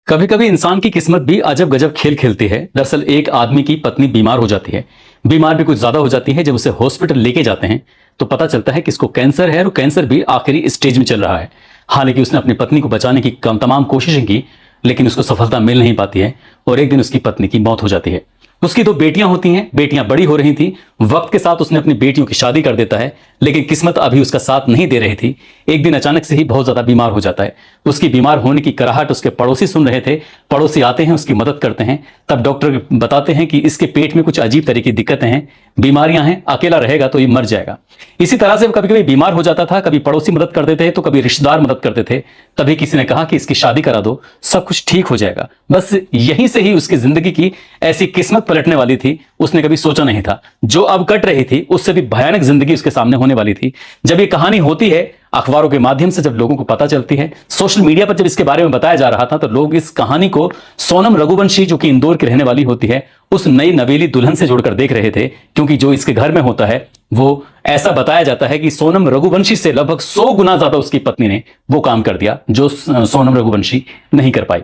कभी कभी इंसान की किस्मत भी अजब गजब खेल खेलती है। दरअसल एक आदमी की पत्नी बीमार हो जाती है। बीमार भी कुछ ज्यादा हो जाती है। जब उसे हॉस्पिटल लेके जाते हैं तो पता चलता है कि इसको कैंसर है और कैंसर भी आखिरी स्टेज में चल रहा है। हालांकि उसने अपनी पत्नी को बचाने की तमाम कोशिशें की, लेकिन उसको सफलता मिल नहीं पाती है और एक दिन उसकी पत्नी की मौत हो जाती है। उसकी दो बेटियां होती हैं, बेटियां बड़ी हो रही थी। वक्त के साथ उसने अपनी बेटियों की शादी कर देता है, लेकिन किस्मत अभी उसका साथ नहीं दे रही थी। एक दिन अचानक से ही बहुत ज्यादा बीमार हो जाता है। उसकी बीमार होने की कराहट उसके पड़ोसी सुन रहे थे। पड़ोसी आते हैं, उसकी मदद करते हैं। तब डॉक्टर बताते हैं कि इसके पेट में कुछ अजीब तरह की दिक्कतें हैं, बीमारियां हैं, अकेला रहेगा तो ये मर जाएगा। इसी तरह से वो कभी कभी बीमार हो जाता था। कभी पड़ोसी मदद करते थे तो कभी रिश्तेदार मदद करते थे। तभी किसी ने कहा कि इसकी शादी करा दो, सब कुछ ठीक हो जाएगा। बस यहीं से ही उसकी जिंदगी की ऐसी किस्मत पलटने वाली थी, उसने कभी सोचा नहीं था। जो अब कट रही थी उससे भी भयानक जिंदगी उसके सामने होने वाली थी। जब ये कहानी होती है अखबारों के माध्यम से, जब लोगों को पता चलती है, सोशल मीडिया पर जब इसके बारे में बताया जा रहा था, तो लोग इस कहानी को सोनम रघुवंशी, जो कि इंदौर की रहने वाली होती है, उस नई नवेली दुल्हन से जोड़कर देख रहे थे। क्योंकि जो इसके घर में होता है वो ऐसा बताया जाता है कि सोनम रघुवंशी से लगभग 100 गुना ज्यादा उसकी पत्नी ने वो काम कर दिया जो सोनम रघुवंशी नहीं कर पाई।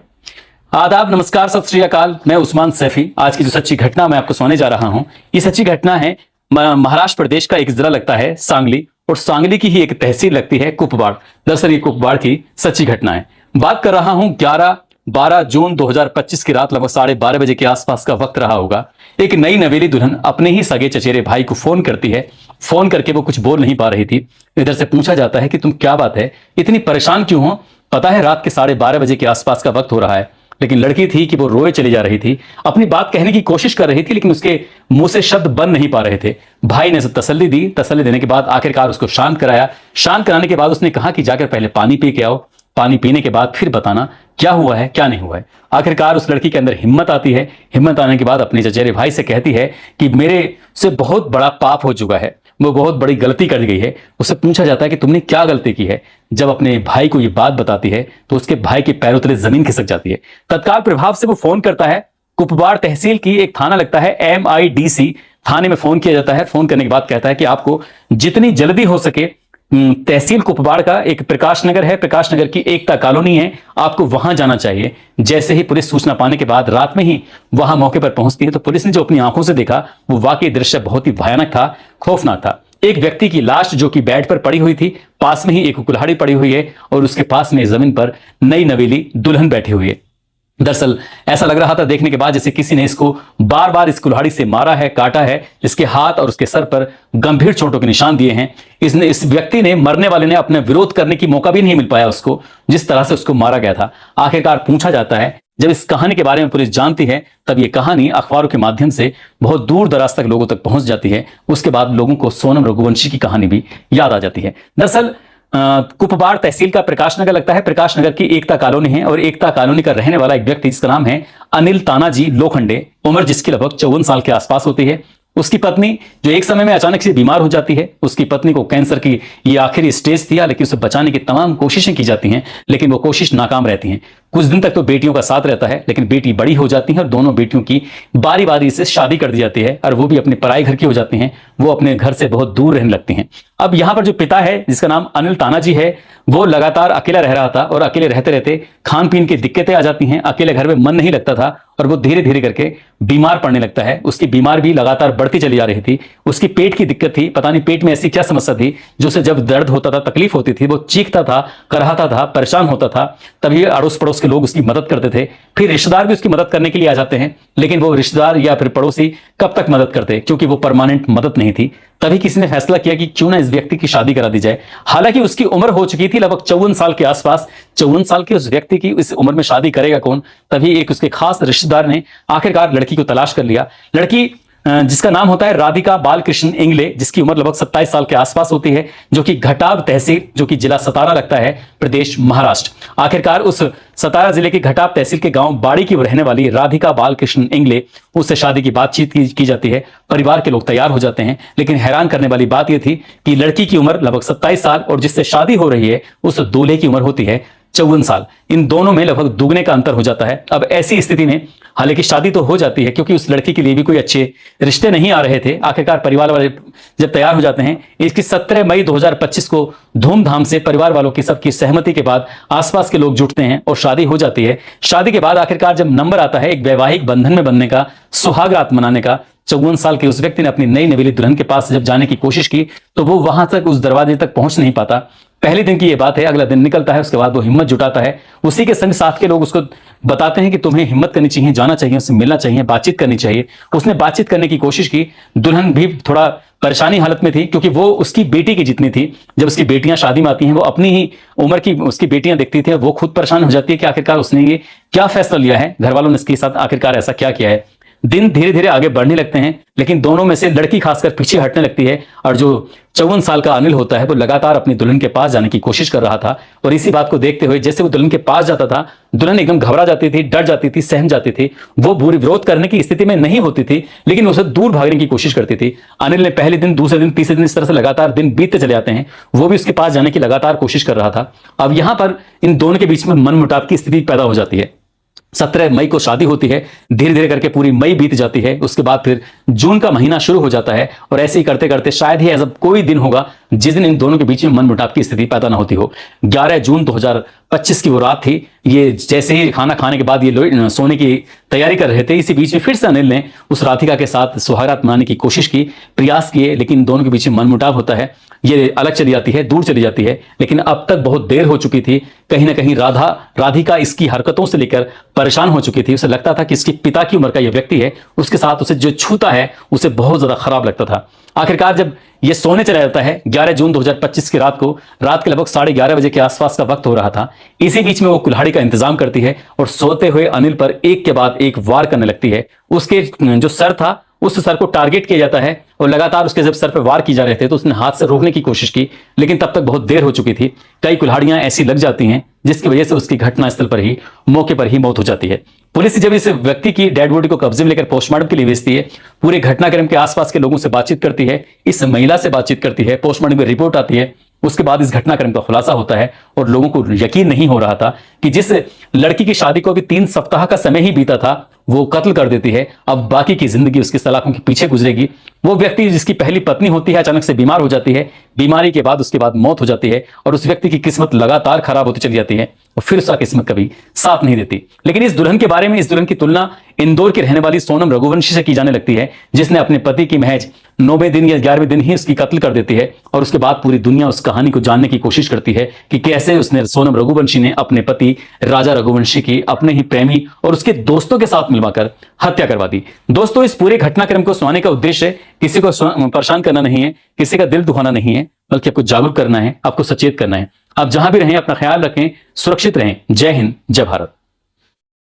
आदाब, नमस्कार, सत श्री अकाल। मैं उस्मान सैफी। आज की जो सच्ची घटना मैं आपको सुनाने जा रहा हूं, ये सच्ची घटना है महाराष्ट्र प्रदेश का एक जिला लगता है सांगली, और सांगली की ही एक तहसील लगती है कुपवाड़। दरअसल ये कुपवाड़ की सच्ची घटना है। बात कर रहा हूं 11-12 जून 2025 की रात, लगभग 12:30 बजे के आसपास का वक्त रहा होगा। एक नई नवेली दुल्हन अपने ही सगे चचेरे भाई को फोन करती है। फोन करके वो कुछ बोल नहीं पा रही थी। इधर से पूछा जाता है कि तुम क्या बात है, इतनी परेशान क्यों हो? पता है रात के 12:30 बजे के आसपास का वक्त हो रहा है। लेकिन लड़की थी कि वो रोए चली जा रही थी, अपनी बात कहने की कोशिश कर रही थी, लेकिन उसके मुंह से शब्द बन नहीं पा रहे थे। भाई ने तसल्ली दी। तसल्ली देने के बाद आखिरकार उसको शांत कराया। शांत कराने के बाद उसने कहा कि जाकर पहले पानी पी के आओ, पानी पीने के बाद फिर बताना क्या हुआ है क्या नहीं हुआ है। आखिरकार उस लड़की के अंदर हिम्मत आती है। हिम्मत आने के बाद अपने चचेरे भाई से कहती है कि मेरे से बहुत बड़ा पाप हो चुका है, वो बहुत बड़ी गलती कर गई है। उससे पूछा जाता है कि तुमने क्या गलती की है। जब अपने भाई को ये बात बताती है तो उसके भाई के पैरों तले जमीन खिसक जाती है। तत्काल प्रभाव से वो फोन करता है। कुपवाड़ तहसील की एक थाना लगता है MIDC थाने में फोन किया जाता है। फोन करने के बाद कहता है कि आपको जितनी जल्दी हो सके तहसील कुपवाड़ का एक प्रकाश नगर है, प्रकाश नगर की एकता कॉलोनी है, आपको वहां जाना चाहिए। जैसे ही पुलिस सूचना पाने के बाद रात में ही वहां मौके पर पहुंचती है, तो पुलिस ने जो अपनी आंखों से देखा वो वाकई दृश्य बहुत ही भयानक था, खौफनाक था। एक व्यक्ति की लाश जो कि बेड पर पड़ी हुई थी, पास में ही एक कुल्हाड़ी पड़ी हुई है और उसके पास में जमीन पर नई नवेली दुल्हन बैठी हुई है। दरअसल ऐसा लग रहा था देखने के बाद जैसे किसी ने इसको बार बार इस कुल्हाड़ी से मारा है, काटा है। इसके हाथ और उसके सर पर गंभीर चोटों के निशान दिए हैं। इस व्यक्ति ने, मरने वाले ने, अपने विरोध करने की मौका भी नहीं मिल पाया उसको, जिस तरह से उसको मारा गया था। आखिरकार पूछा जाता है, जब इस कहानी के बारे में पुलिस जानती है, तब ये कहानी अखबारों के माध्यम से बहुत दूर दराज तक लोगों तक पहुंच जाती है। उसके बाद लोगों को सोनम रघुवंशी की कहानी भी याद आ जाती है। दरअसल कुपवाड़ तहसील का प्रकाश नगर लगता है। प्रकाश नगर की एकता कॉलोनी है और एकता कॉलोनी का रहने वाला एक व्यक्ति, जिसका नाम है अनिल तानाजी लोखंडे, उम्र जिसकी लगभग 54 साल के आसपास होती है। उसकी पत्नी जो एक समय में अचानक से बीमार हो जाती है, उसकी पत्नी को कैंसर की ये आखिरी स्टेज थी, लेकिन उसे बचाने की तमाम कोशिशें की जाती हैं, लेकिन वो कोशिश नाकाम रहती हैं। कुछ दिन तक तो बेटियों का साथ रहता है, लेकिन बेटी बड़ी हो जाती है और दोनों बेटियों की बारी बारी से शादी कर दी जाती है और वो भी अपने पराई घर की हो जाती हैं। वो अपने घर से बहुत दूर रहने लगती हैं। अब यहाँ पर जो पिता है, जिसका नाम अनिल तानाजी है, वो लगातार अकेला रह रहा था और अकेले रहते रहते खान पीन की दिक्कतें आ जाती हैं। अकेले घर में मन नहीं लगता था और वो धीरे धीरे करके बीमार पड़ने लगता है। उसकी बीमार भी लगातार बढ़ती चली जा रही थी। उसकी पेट की दिक्कत थी, पता नहीं पेट में ऐसी क्या समस्या थी जो उसे जब दर्द होता था, तकलीफ होती थी, वो चीखता था, कराहता था, परेशान होता था। तभी अड़ोस पड़ोस के लोग उसकी मदद करते थे। फिर रिश्तेदार भी उसकी मदद करने के लिए आ जाते हैं, लेकिन वो रिश्तेदार या फिर पड़ोसी कब तक मदद करते, क्योंकि वो परमानेंट मदद नहीं थी। तभी किसी ने फैसला किया कि क्यों ना इस व्यक्ति की शादी करा दी जाए। हालांकि उसकी उम्र हो चुकी थी लगभग 54 साल के आसपास। 54 साल के उस व्यक्ति की इस उम्र में शादी करेगा कौन? तभी एक उसके खास रिश्तेदार ने आखिरकार लड़की को तलाश कर लिया। लड़की जिसका नाम होता है राधिका बालकृष्ण इंगले, जिसकी उम्र लगभग 27 साल के आसपास होती है, जो कि घटाव तहसील, जो कि जिला सतारा लगता है, प्रदेश महाराष्ट्र। आखिरकार उस सतारा जिले के घटाव तहसील के गांव बाड़ी की रहने वाली राधिका बालकृष्ण इंगले, उससे शादी की बातचीत की जाती है। परिवार के लोग तैयार हो जाते हैं, लेकिन हैरान करने वाली बात यह थी कि लड़की की उम्र लगभग 27 साल और जिससे शादी हो रही है उस दूल्हे की उम्र होती है 54 साल, इन दोनों में लगभग दुगने का अंतर हो जाता है। अब ऐसी स्थिति में हालांकि शादी तो हो जाती है, क्योंकि उस लड़की के लिए भी कोई अच्छे रिश्ते नहीं आ रहे थे। आखिरकार परिवार वाले जब तैयार हो जाते हैं, इसकी 17 मई 2025 को धूमधाम से परिवार वालों की सबकी सहमति के बाद आसपास के लोग जुटते हैं और शादी हो जाती है। शादी के बाद आखिरकार जब नंबर आता है एक वैवाहिक बंधन में बनने का, सुहागरात मनाने का, 54 साल के उस व्यक्ति ने अपनी नई नवेली दुल्हन के पास जब जाने की कोशिश की तो वो वहां तक, उस दरवाजे तक पहुंच नहीं पाता। पहले दिन की ये बात है, अगला दिन निकलता है, उसके बाद वो हिम्मत जुटाता है। उसी के संग साथ के लोग उसको बताते हैं कि तुम्हें हिम्मत करनी चाहिए, जाना चाहिए, उससे मिलना चाहिए, बातचीत करनी चाहिए। उसने बातचीत करने की कोशिश की। दुल्हन भी थोड़ा परेशानी हालत में थी, क्योंकि वो उसकी बेटी की जितनी थी। जब उसकी बेटियां शादी में आती हैं, वो अपनी ही उम्र की उसकी बेटियां देखती थी, वो खुद परेशान हो जाती है कि आखिरकार उसने ये क्या फैसला लिया है, घर वालों ने इसके साथ आखिरकार ऐसा क्या किया है। दिन धीरे धीरे आगे बढ़ने लगते हैं, लेकिन दोनों में से लड़की खासकर पीछे हटने लगती है। और जो 54 साल का अनिल होता है, वो लगातार अपनी दुल्हन के पास जाने की कोशिश कर रहा था। और इसी बात को देखते हुए जैसे वो दुल्हन के पास जाता था, दुल्हन एकदम घबरा जाती थी, डर जाती थी, सहम जाती थी। वो बुरी विरोध करने की स्थिति में नहीं होती थी, लेकिन उसे दूर भागने की कोशिश करती थी। अनिल ने पहले दिन, दूसरे दिन, तीसरे दिन, इस तरह से लगातार दिन बीतते चले जाते हैं। वो भी उसके पास जाने की लगातार कोशिश कर रहा था। अब यहां पर इन दोनों के बीच में मनमुटाव की स्थिति पैदा हो जाती है। 17 मई को शादी होती है, धीरे धीरे करके पूरी मई बीत जाती है। उसके बाद फिर जून का महीना शुरू हो जाता है, और ऐसे ही करते करते शायद ही ऐसा कोई दिन होगा जिस दिन इन दोनों के बीच में मनमुटाव की स्थिति पैदा ना होती हो। 11 जून 2025 की वो रात थी। ये जैसे ही खाना खाने के बाद ये सोने की तैयारी कर रहे थे, इसी बीच में फिर से अनिल ने उस राधिका के साथ सुहागरात मनाने की कोशिश की, प्रयास किए, लेकिन दोनों के बीच में मनमुटाव होता है। ये अलग चली जाती है, दूर चली जाती है। लेकिन अब तक बहुत देर हो चुकी थी। कहीं ना कहीं राधिका इसकी हरकतों से लेकर परेशान हो चुकी थी। उसे लगता था कि इसके पिता की उम्र का यह व्यक्ति है, उसके साथ उसे जो छूता है उसे बहुत ज्यादा खराब लगता था। आखिरकार जब ये सोने चला जाता है 11 जून 2025 की रात को, रात के लगभग 11:30 बजे के आसपास का वक्त हो रहा था। इसी बीच में वो कुल्हाड़ी का इंतजाम करती है और सोते हुए अनिल पर एक के बाद एक वार करने लगती है। उसके जो सर था, उस सर को टारगेट किया जाता है, और लगातार उसके जब सर पर वार की जा रहे थे तो उसने हाथ से रोकने की कोशिश की, लेकिन तब तक बहुत देर हो चुकी थी। कई कुल्हाड़ियां ऐसी लग जाती हैं जिसकी वजह से उसकी घटनास्थल पर ही, मौके पर ही मौत हो जाती है। पुलिस जब इस व्यक्ति की डेड बॉडी को कब्जे में लेकर पोस्टमार्टम के लिए भेजती है, पूरे घटनाक्रम के आसपास के लोगों से बातचीत करती है, इस महिला से बातचीत करती है, पोस्टमार्टम में रिपोर्ट आती है। उसके बाद इस घटनाक्रम का खुलासा होता है, और लोगों को यकीन नहीं हो रहा था कि जिस लड़की की शादी को अभी 3 सप्ताह का समय ही बीता था, वो कत्ल कर देती है। अब बाकी की जिंदगी उसकी सलाखों के पीछे गुजरेगी। वो व्यक्ति जिसकी पहली पत्नी होती है, अचानक से बीमार हो जाती है। बीमारी के बाद उसके बाद मौत हो जाती है, और उस व्यक्ति की किस्मत लगातार खराब होती चली जाती है, और फिर उसका किस्मत कभी साथ नहीं देती। लेकिन इस दुल्हन के बारे में, इस दुल्हन की तुलना इंदौर की रहने वाली सोनम रघुवंशी से की जाने लगती है, जिसने अपने पति की महज 9वें दिन या 11वें दिन ही उसकी कत्ल कर देती है। और उसके बाद पूरी दुनिया उस कहानी को जानने की कोशिश करती है कि कैसे उसने, सोनम रघुवंशी ने अपने पति राजा रघुवंशी की अपने ही प्रेमी और उसके दोस्तों के साथ मिलवाकर हत्या करवा दी। दोस्तों, इस पूरे घटनाक्रम को सुनाने का उद्देश्य किसी को परेशान करना नहीं है, किसी का दिल दुखाना नहीं है, बल्कि आपको जागरूक करना है, आपको सचेत करना है। आप जहां भी रहें अपना ख्याल रखें, सुरक्षित रहें। जय हिंद, जय भारत।